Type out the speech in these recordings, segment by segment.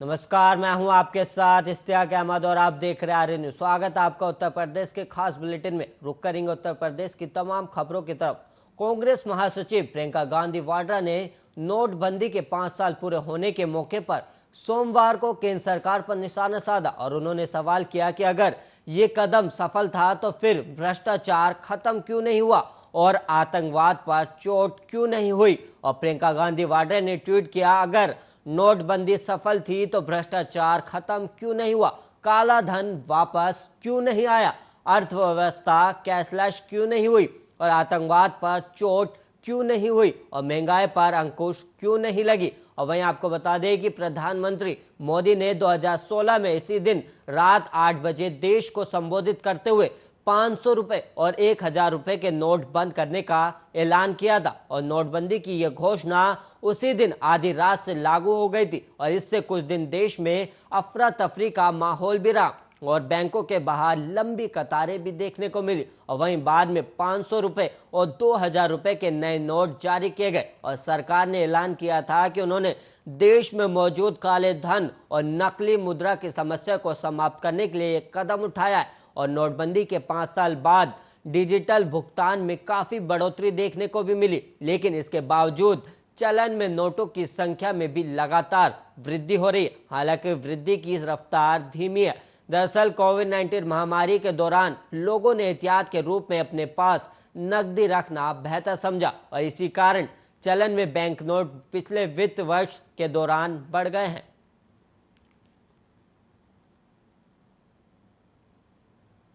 नमस्कार, मैं हूं आपके साथ इश्तियाक अहमद और आप देख रहे हैं आर्य न्यूज। स्वागत है आपका उत्तर प्रदेश के खास बुलेटिन में। रुक करेंगे उत्तर प्रदेश की तमाम खबरों की तरफ। कांग्रेस महासचिव प्रियंका गांधी वाड्रा ने नोटबंदी के 5 साल पूरे होने के मौके पर सोमवार को केंद्र सरकार पर निशाना साधा और उन्होंने सवाल किया कि अगर ये कदम सफल था तो फिर भ्रष्टाचार खत्म क्यों नहीं हुआ और आतंकवाद पर चोट क्यों नहीं हुई। और प्रियंका गांधी वाड्रा ने ट्वीट किया, अगर नोटबंदी सफल थी तो भ्रष्टाचार खत्म क्यों नहीं हुआ, काला धन वापस क्यों नहीं आया, अर्थव्यवस्था कैशलेस क्यों नहीं हुई और आतंकवाद पर चोट क्यों नहीं हुई और महंगाई पर अंकुश क्यों नहीं लगी। और वहीं आपको बता दें कि प्रधानमंत्री मोदी ने 2016 में इसी दिन रात 8 बजे देश को संबोधित करते हुए 500 रुपए और 1000 रुपए के नोट बंद करने का ऐलान किया था और नोटबंदी की यह घोषणा उसी दिन आधी रात से लागू हो गई थी और इससे कुछ दिन देश में अफरा तफरी का माहौल भी रहा और बैंकों के बाहर लंबी कतारें भी देखने को मिली। और वहीं बाद में 500 रुपए और 2000 रुपए के नए नोट जारी किए गए और सरकार ने ऐलान किया था कि उन्होंने देश में मौजूद काले धन और नकली मुद्रा की समस्या को समाप्त करने के लिए एक कदम उठाया है। और नोटबंदी के 5 साल बाद डिजिटल भुगतान में काफी बढ़ोतरी देखने को भी मिली, लेकिन इसके बावजूद चलन में नोटों की संख्या में भी लगातार वृद्धि हो रही है। हालांकि वृद्धि की रफ्तार धीमी है। दरअसल कोविड-19 महामारी के दौरान लोगों ने एहतियात के रूप में अपने पास नकदी रखना बेहतर समझा और इसी कारण चलन में बैंक नोट पिछले वित्त वर्ष के दौरान बढ़ गए हैं।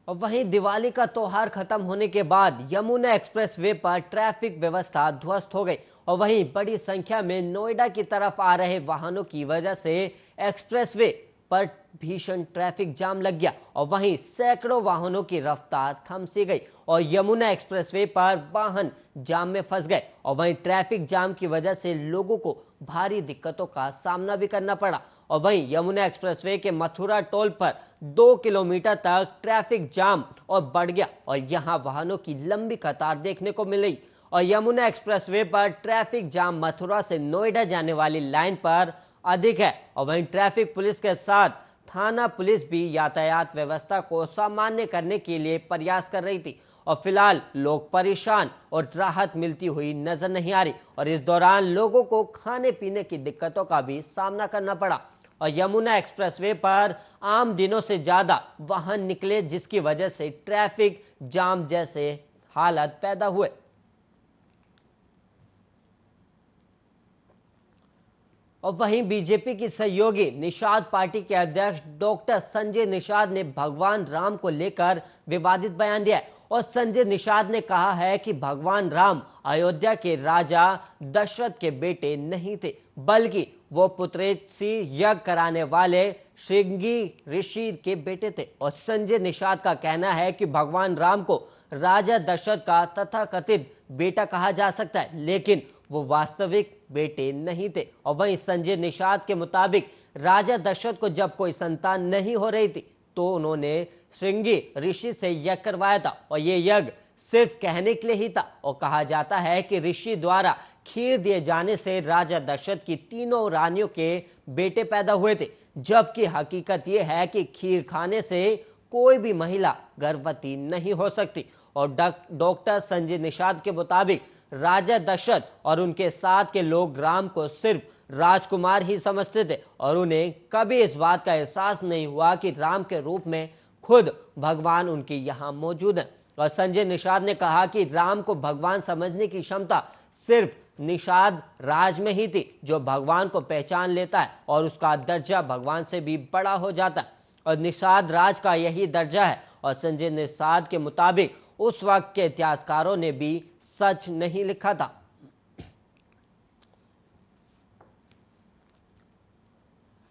और वहीं दिवाली का त्योहार खत्म होने के बाद यमुना एक्सप्रेसवे पर ट्रैफिक व्यवस्था ध्वस्त हो गई और वहीं बड़ी संख्या में नोएडा की तरफ आ रहे वाहनों की वजह से एक्सप्रेसवे पर भीषण ट्रैफिक जाम लग गया और वहीं सैकड़ों वाहनों की रफ्तार थम सी गई और यमुना एक्सप्रेसवे पर वाहन जाम में फंस गए और वहीं ट्रैफिक जाम की वजह से लोगों को भारी दिक्कतों का सामना भी करना पड़ा। और वहीं यमुना एक्सप्रेसवे के मथुरा टोल पर 2 किलोमीटर तक ट्रैफिक जाम और बढ़ गया और यहां वाहनों की लंबी कतार देखने को मिली। और यमुना एक्सप्रेसवे पर ट्रैफिक जाम मथुरा से नोएडा जाने वाली लाइन पर अधिक है और वहीं ट्रैफिक पुलिस के साथ थाना पुलिस भी यातायात व्यवस्था को सामान्य करने के लिए प्रयास कर रही थी और फिलहाल लोग परेशान और राहत मिलती हुई नजर नहीं आ रही और इस दौरान लोगों को खाने पीने की दिक्कतों का भी सामना करना पड़ा। और यमुना एक्सप्रेसवे पर आम दिनों से ज्यादा वाहन निकले जिसकी वजह से ट्रैफिक जाम जैसे हालत पैदा हुए। और वहीं बीजेपी की सहयोगी निषाद पार्टी के अध्यक्ष डॉक्टर संजय निषाद ने भगवान राम को लेकर विवादित बयान दिया है और संजय निषाद ने कहा है कि भगवान राम अयोध्या के राजा दशरथ के बेटे नहीं थे बल्कि वो पुत्रेसी यज्ञ कराने वाले श्रृंगी ऋषि के बेटे थे। और संजय निषाद का कहना है कि भगवान राम को राजा दशरथ का तथाकथित बेटा कहा जा सकता है लेकिन वो वास्तविक बेटे नहीं थे। और वहीं संजय निषाद के मुताबिक राजा दशरथ को जब कोई संतान नहीं हो रही थी तो उन्होंने श्रृंगी ऋषि से यज्ञ करवाया था और ये यज्ञ सिर्फ कहने के लिए ही था। और कहा जाता है कि ऋषि द्वारा खीर दिए जाने से राजा दशरथ की तीनों रानियों के बेटे पैदा हुए थे, जबकि हकीकत यह है कि खीर खाने से कोई भी महिला गर्भवती नहीं हो सकती। और डॉक्टर संजय निषाद के मुताबिक राजा दशरथ और उनके साथ के लोग राम को सिर्फ राजकुमार ही समझते थे और उन्हें कभी इस बात का एहसास नहीं हुआ कि राम के रूप में खुद भगवान उनके यहाँ मौजूद है। और संजय निषाद ने कहा कि राम को भगवान समझने की क्षमता सिर्फ निषाद राज में ही थी जो भगवान को पहचान लेता है और उसका दर्जा भगवान से भी बड़ा हो जाता है और निषाद राज का यही दर्जा है। और संजय निषाद के मुताबिक उस वक्त के इतिहासकारों ने भी सच नहीं लिखा था।